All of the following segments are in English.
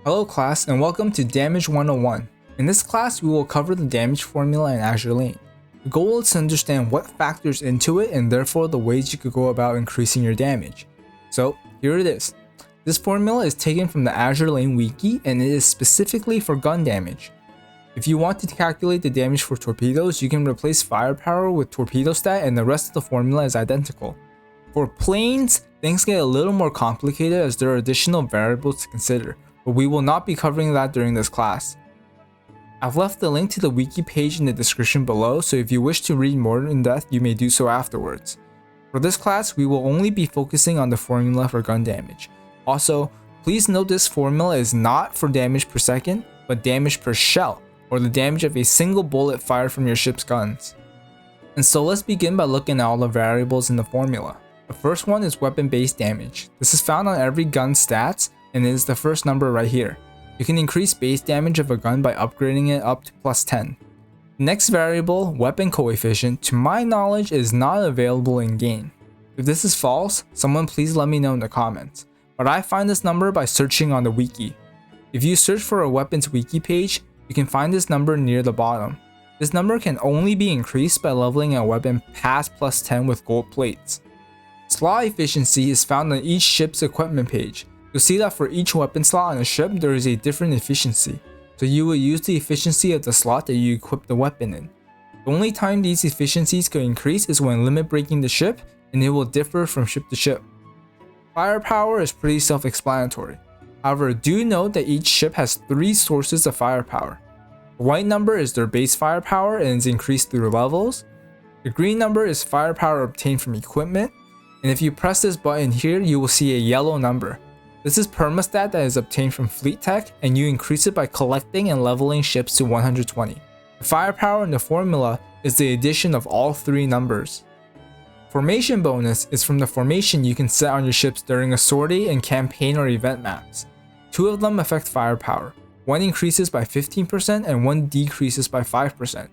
Hello class and welcome to Damage 101. In this class we will cover the damage formula in Azur Lane. The goal is to understand what factors into it and therefore the ways you could go about increasing your damage. So here it is. This formula is taken from the Azur Lane wiki and it is specifically for gun damage. If you want to calculate the damage for torpedoes, you can replace firepower with torpedo stat and the rest of the formula is identical. For planes, things get a little more complicated as there are additional variables to consider, but we will not be covering that during this class. I've left the link to the wiki page in the description below, so if you wish to read more in depth, you may do so afterwards. For this class, we will only be focusing on the formula for gun damage. Also, please note this formula is not for damage per second, but damage per shell, or the damage of a single bullet fired from your ship's guns. And so let's begin by looking at all the variables in the formula. The first one is weapon-based damage. This is found on every gun's stats, and it is the first number right here. You can increase base damage of a gun by upgrading it up to plus 10. The next variable, weapon coefficient, to my knowledge is not available in game. If this is false, someone please let me know in the comments. But I find this number by searching on the wiki. If you search for a weapons wiki page, you can find this number near the bottom. This number can only be increased by leveling a weapon past plus 10 with gold plates. Slot efficiency is found on each ship's equipment page. You'll see that for each weapon slot on a ship, there is a different efficiency, so you will use the efficiency of the slot that you equip the weapon in. The only time these efficiencies could increase is when limit breaking the ship, and it will differ from ship to ship. Firepower is pretty self-explanatory. However, do note that each ship has 3 sources of firepower. The white number is their base firepower and is increased through levels. The green number is firepower obtained from equipment, and if you press this button here, you will see a yellow number. This is permastat that is obtained from fleet tech, and you increase it by collecting and leveling ships to 120. The firepower in the formula is the addition of all 3 numbers. Formation bonus is from the formation you can set on your ships during a sortie and campaign or event maps. 2 of them affect firepower. One increases by 15% and one decreases by 5%.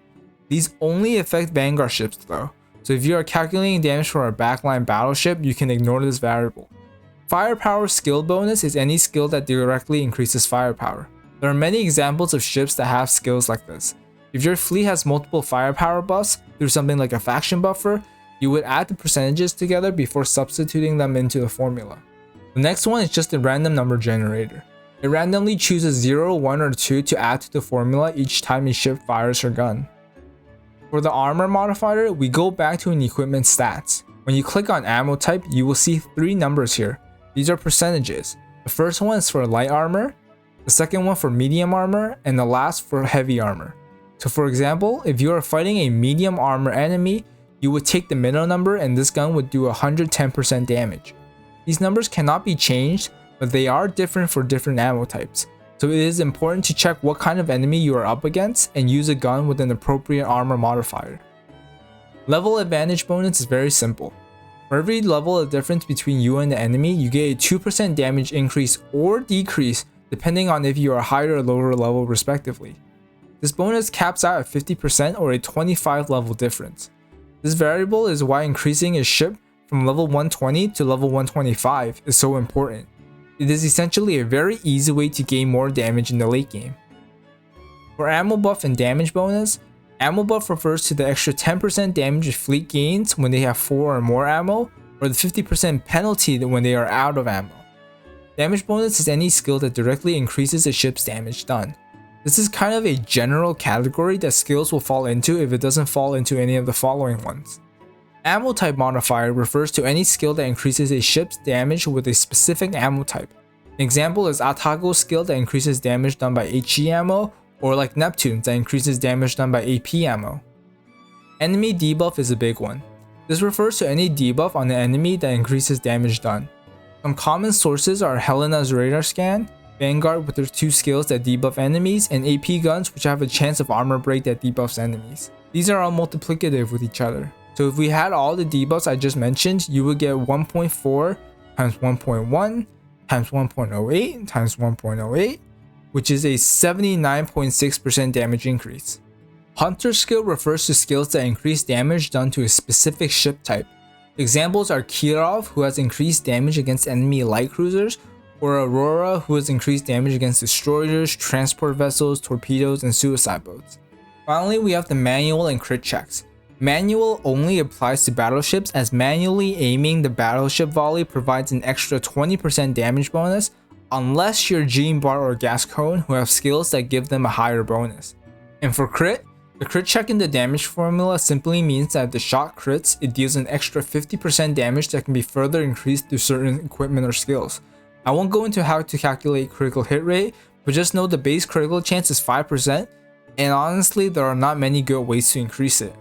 These only affect Vanguard ships though, so if you are calculating damage for a backline battleship, you can ignore this variable. Firepower skill bonus is any skill that directly increases firepower. There are many examples of ships that have skills like this. If your fleet has multiple firepower buffs through something like a faction buffer, you would add the percentages together before substituting them into the formula. The next one is just a random number generator. It randomly chooses 0, 1, or 2 to add to the formula each time a ship fires her gun. For the armor modifier, we go back to an equipment stats. When you click on ammo type, you will see 3 numbers here. These are percentages. The first one is for light armor, the second one for medium armor, and the last for heavy armor. So for example, if you are fighting a medium armor enemy, you would take the middle number and this gun would do 110% damage. These numbers cannot be changed, but they are different for different ammo types. So it is important to check what kind of enemy you are up against and use a gun with an appropriate armor modifier. Level advantage bonus is very simple. For every level of difference between you and the enemy, you get a 2% damage increase or decrease depending on if you are higher or lower level respectively. This bonus caps out at 50% or a 25 level difference. This variable is why increasing a ship from level 120 to level 125 is so important. It is essentially a very easy way to gain more damage in the late game. For ammo buff and damage bonus, ammo buff refers to the extra 10% damage a fleet gains when they have 4 or more ammo, or the 50% penalty when they are out of ammo. Damage bonus is any skill that directly increases a ship's damage done. This is kind of a general category that skills will fall into if it doesn't fall into any of the following ones. Ammo type modifier refers to any skill that increases a ship's damage with a specific ammo type. An example is Atago's skill that increases damage done by HE ammo, or like Neptune's that increases damage done by AP ammo. Enemy debuff is a big one. This refers to any debuff on the enemy that increases damage done. Some common sources are Helena's radar scan, Vanguard with their 2 skills that debuff enemies, and AP guns which have a chance of armor break that debuffs enemies. These are all multiplicative with each other. So if we had all the debuffs I just mentioned, you would get 1.4 times 1.1 times 1.08 times 1.08, which is a 79.6% damage increase. Hunter skill refers to skills that increase damage done to a specific ship type. Examples are Kirov, who has increased damage against enemy light cruisers, or Aurora, who has increased damage against destroyers, transport vessels, torpedoes, and suicide boats. Finally, we have the manual and crit checks. Manual only applies to battleships, as manually aiming the battleship volley provides an extra 20% damage bonus unless you're Gene Bar or Gascon, who have skills that give them a higher bonus. And for crit, the crit check in the damage formula simply means that if the shot crits, it deals an extra 50% damage that can be further increased through certain equipment or skills. I won't go into how to calculate critical hit rate, but just know the base critical chance is 5%, and honestly there are not many good ways to increase it.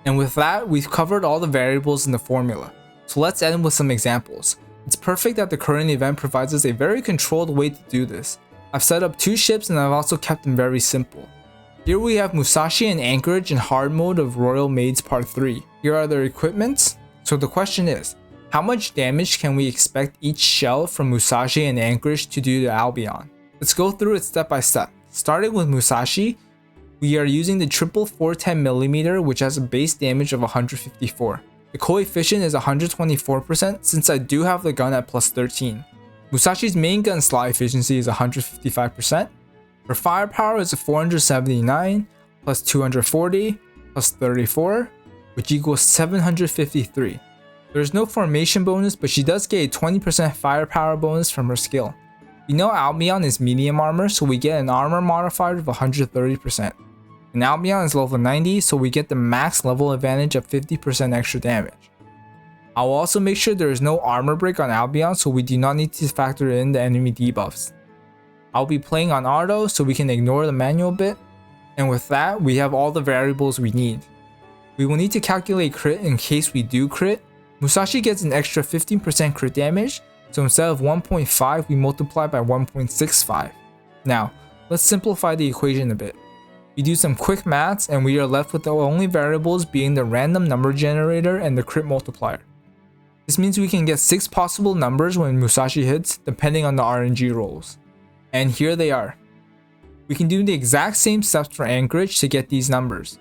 And with that, we've covered all the variables in the formula, so let's end with some examples. It's perfect that the current event provides us a very controlled way to do this. I've set up 2 ships and I've also kept them very simple. Here we have Musashi and Anchorage in hard mode of Royal Maids Part 3. Here are their equipments. So the question is, how much damage can we expect each shell from Musashi and Anchorage to do to Albion? Let's go through it step by step. Starting with Musashi, we are using the triple 410mm, which has a base damage of 154. The coefficient is 124% since I do have the gun at plus 13. Musashi's main gun slot efficiency is 155%. Her firepower is 479 plus 240 plus 34, which equals 753. There is no formation bonus, but she does get a 20% firepower bonus from her skill. We know Albion is medium armor, so we get an armor modifier of 130%. And Albion is level 90, so we get the max level advantage of 50% extra damage. I'll also make sure there is no armor break on Albion, so we do not need to factor in the enemy debuffs. I'll be playing on auto, so we can ignore the manual bit. And with that, we have all the variables we need. We will need to calculate crit in case we do crit. Musashi gets an extra 15% crit damage, so instead of 1.5, we multiply by 1.65. Now, let's simplify the equation a bit. We do some quick maths and we are left with the only variables being the random number generator and the crit multiplier. This means we can get 6 possible numbers when Musashi hits, depending on the RNG rolls. And here they are. We can do the exact same steps for Anchorage to get these numbers.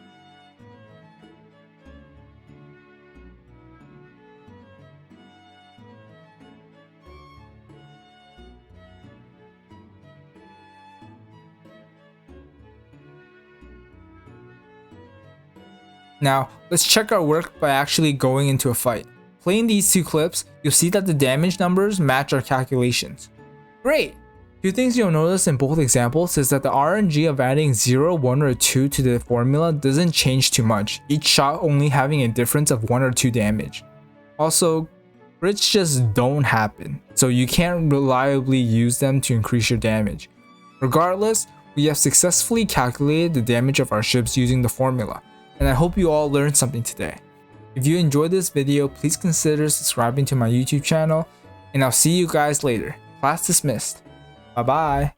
Now, let's check our work by actually going into a fight. Playing these 2 clips, you'll see that the damage numbers match our calculations. Great! 2 things you'll notice in both examples is that the RNG of adding 0, 1, or 2 to the formula doesn't change too much, each shot only having a difference of 1 or 2 damage. Also, crits just don't happen, so you can't reliably use them to increase your damage. Regardless, we have successfully calculated the damage of our ships using the formula, and I hope you all learned something today. If you enjoyed this video, please consider subscribing to my YouTube channel, and I'll see you guys later. Class dismissed. Bye bye.